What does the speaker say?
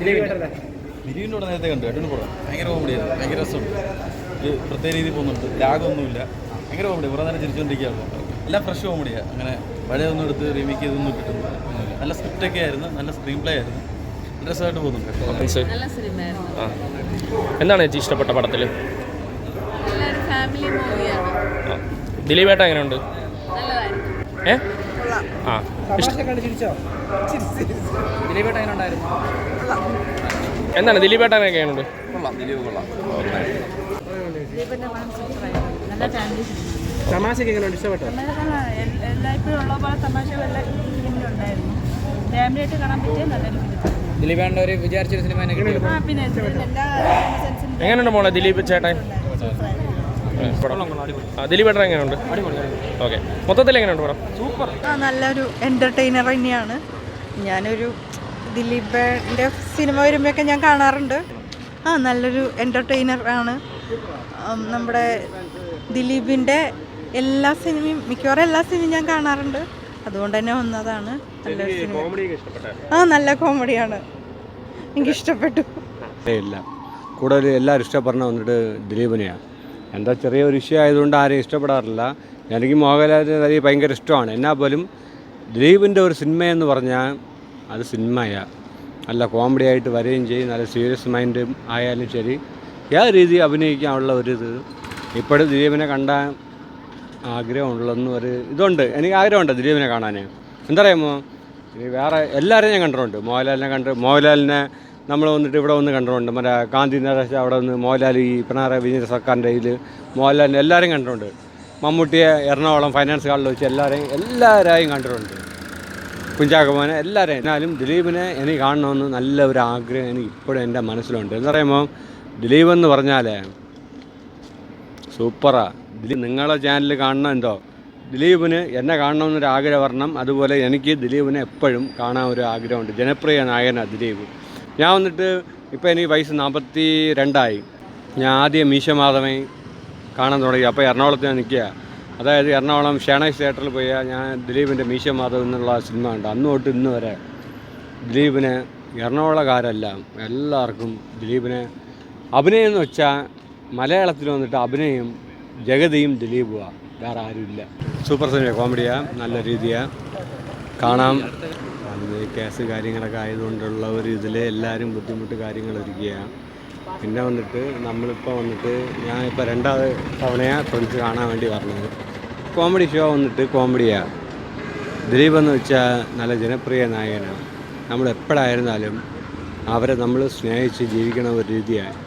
ദിലീപിൻ്റെ കൂടെ നേരത്തെ കണ്ടു അടിപൊളി പടം. ഭയങ്കര കോമഡിയായിരുന്നു, ഭയങ്കര രസമുണ്ട്. ഒരു പ്രത്യേക രീതിയിൽ പോകുന്നുണ്ട്, ലാഗൊന്നുമില്ല, ഭയങ്കര കോമഡി. കുറേ നേരം ചിരിച്ചുകൊണ്ടിരിക്കുകയാണ്. എല്ലാം ഫ്രഷ് കോമഡിയാണ്. അങ്ങനെ പഴയതൊന്നും എടുത്ത് റീമേക്ക് ചെയ്തൊന്നും ഇട്ടിട്ടൊന്നും നല്ല സ്ക്രിപ്റ്റൊക്കെ ആയിരുന്നു, നല്ല സ്ക്രീൻ പ്ലേ ആയിരുന്നു, രസമായിട്ട് പോകുന്നുണ്ട്. എന്താണ് ചേച്ചി ഇഷ്ടപ്പെട്ട പടത്തിൽ? ദിലീപേട്ട എങ്ങനെയുണ്ട്? എന്താണ് ദിലീപേട്ട എങ്ങനെയുണ്ട്? തമാശയൊക്കെ എങ്ങനെയുണ്ട്? ഇഷ്ടപ്പെട്ടോ? എല്ലായ്പ്പോഴും ഉള്ള പോലെ തമാശകൾ എല്ലാ ഫിലിമിലുണ്ടായിരുന്നു. ഫാമിലിയായിട്ട് കാണാൻ പറ്റിയ നല്ലൊരു ഫിലിം. ദിലീപേട്ടൻ്റെ ഒരു വിചാരിച്ചൊരു സിനിമ പിന്നെ എങ്ങനെയുണ്ട് മോളെ ദിലീപ് ചേട്ടൻ? ദിലീപേട്ടൻ എങ്ങനെയുണ്ട്? ഓക്കെ, മൊത്തത്തിൽ എങ്ങനെയുണ്ട് പടം? സൂപ്പർ. നല്ലൊരു എൻ്റർടൈനർ തന്നെയാണ്. ഞാനൊരു ദിലീപിൻ്റെ സിനിമ വരുമ്പോഴൊക്കെ ഞാൻ കാണാറുണ്ട്. നല്ലൊരു എൻ്റർടൈനർ ആണ്. നമ്മുടെ ദിലീപിൻ്റെ എല്ലാ സിനിമയും, മിക്കവാറും എല്ലാ സിനിമയും ഞാൻ കാണാറുണ്ട്. അതുകൊണ്ട് തന്നെ വന്നതാണ്. നല്ലൊരു സിനിമ. നല്ല കോമഡിയാണ്, എനിക്കിഷ്ടപ്പെട്ടു. ഇല്ല, കൂടുതൽ എല്ലാവരും ഇഷ്ടപ്പെടുന്ന വന്നിട്ട് ദിലീപിനെയാണ്. എന്താ ചെറിയൊരു ഇഷ്യൂ ആയതുകൊണ്ട് ആരെയും ഇഷ്ടപ്പെടാറില്ല. എനിക്ക് മോഹൻലാലിനെ ഭയങ്കര ഇഷ്ടമാണ്. എന്നാൽ പോലും ദിലീപിൻ്റെ ഒരു സിനിമയെന്ന് പറഞ്ഞാൽ അത് സിനിമയാണ്. നല്ല കോമഡി ആയിട്ട് വരികയും ചെയ്യും, നല്ല സീരിയസ് മൈൻഡും ആയാലും ശരി, ഏത് രീതി അഭിനയിക്കാനുള്ള ഒരിത് ഇപ്പോഴും ദിലീപിനെ കണ്ടാൽ ആഗ്രഹമുള്ളതെന്ന് ഒരു ഇതുണ്ട്. എനിക്ക് ആഗ്രഹമുണ്ട് ദിലീപിനെ കാണാൻ. എന്താ പറയുമോ, വേറെ എല്ലാവരെയും ഞാൻ കണ്ടിട്ടുണ്ട്. മോഹൻലാലിനെ നമ്മൾ വന്നിട്ട് ഇവിടെ വന്ന് കണ്ടിട്ടുണ്ട്. മറ്റേ ഗാന്ധി നഗർ അവിടെ വന്ന് മോഹൻലാൽ ഈ പിണറായി വിജയൻ സർക്കാരിൻ്റെ ഇതിൽ മോഹൻലാലിനെ എല്ലാവരെയും കണ്ടിട്ടുണ്ട്. മമ്മൂട്ടിയെ എറണാകുളം ഫൈനാൻസ് ഹാളിൽ വെച്ച് എല്ലാവരെയും കണ്ടിട്ടുണ്ട്. കുഞ്ചാക്കോനെ എല്ലാവരെയും. എന്നാലും ദിലീപിനെ എനിക്ക് കാണണമെന്ന് നല്ല ഒരു ആഗ്രഹം എനിക്ക് ഇപ്പോഴും എൻ്റെ മനസ്സിലുണ്ട്. എന്താ പറയുമ്പോൾ ദിലീപ് എന്ന് പറഞ്ഞാൽ സൂപ്പറാണ്. നിങ്ങളെ ചാനൽ കാണണം എന്തോ ദിലീപിന് എന്നെ കാണണമെന്നൊരു ആഗ്രഹം വരണം. അതുപോലെ എനിക്ക് ദിലീപിനെ എപ്പോഴും കാണാൻ ഒരു ആഗ്രഹമുണ്ട്. ജനപ്രിയ നായകനാണ് ദിലീപ്. ഞാൻ വന്നിട്ട് ഇപ്പോൾ എനിക്ക് വയസ്സ് 42 ഞാൻ ആദ്യം മീശമാധവൻ കാണാൻ തുടങ്ങി. അപ്പോൾ എറണാകുളത്ത് ഞാൻ നിൽക്കുക. അതായത് എറണാകുളം ഷേണൈസ് തിയേറ്ററിൽ പോയാൽ ഞാൻ ദിലീപിൻ്റെ മീശമാധവൻ എന്നുള്ള സിനിമ ഉണ്ട്. അന്ന് തൊട്ട് ഇന്ന് വരെ ദിലീപിനെ എറണാകുളക്കാരെല്ലാം എല്ലാവർക്കും ദിലീപിനെ അഭിനയം എന്ന് വെച്ചാൽ മലയാളത്തിൽ വന്നിട്ട് അഭിനയം ജഗതിയും ദിലീപുമാണ്, വേറെ ആരുമില്ല. സൂപ്പർ സിനിമ, കോമഡിയാണ്, നല്ല രീതിയാണ്, കാണാം. കേസ് കാര്യങ്ങളൊക്കെ ആയതുകൊണ്ടുള്ള ഒരു ഇതിൽ എല്ലാവരും ബുദ്ധിമുട്ട് കാര്യങ്ങൾ ഒരുക്കുകയാണ്. പിന്നെ വന്നിട്ട് നമ്മളിപ്പോൾ വന്നിട്ട് ഞാനിപ്പോൾ 2ാമത് തവണയാണ് ഫ്രണ്ട്സ് കാണാൻ വേണ്ടി പറഞ്ഞത്. കോമഡി ഷോ വന്നിട്ട് കോമഡിയാണ്. ദിലീപ് എന്ന് വെച്ചാൽ നല്ല ജനപ്രിയ നായകനാണ്. നമ്മൾ എപ്പോഴായിരുന്നാലും അവരെ നമ്മൾ സ്നേഹിച്ച് ജീവിക്കണ ഒരു രീതിയാണ്.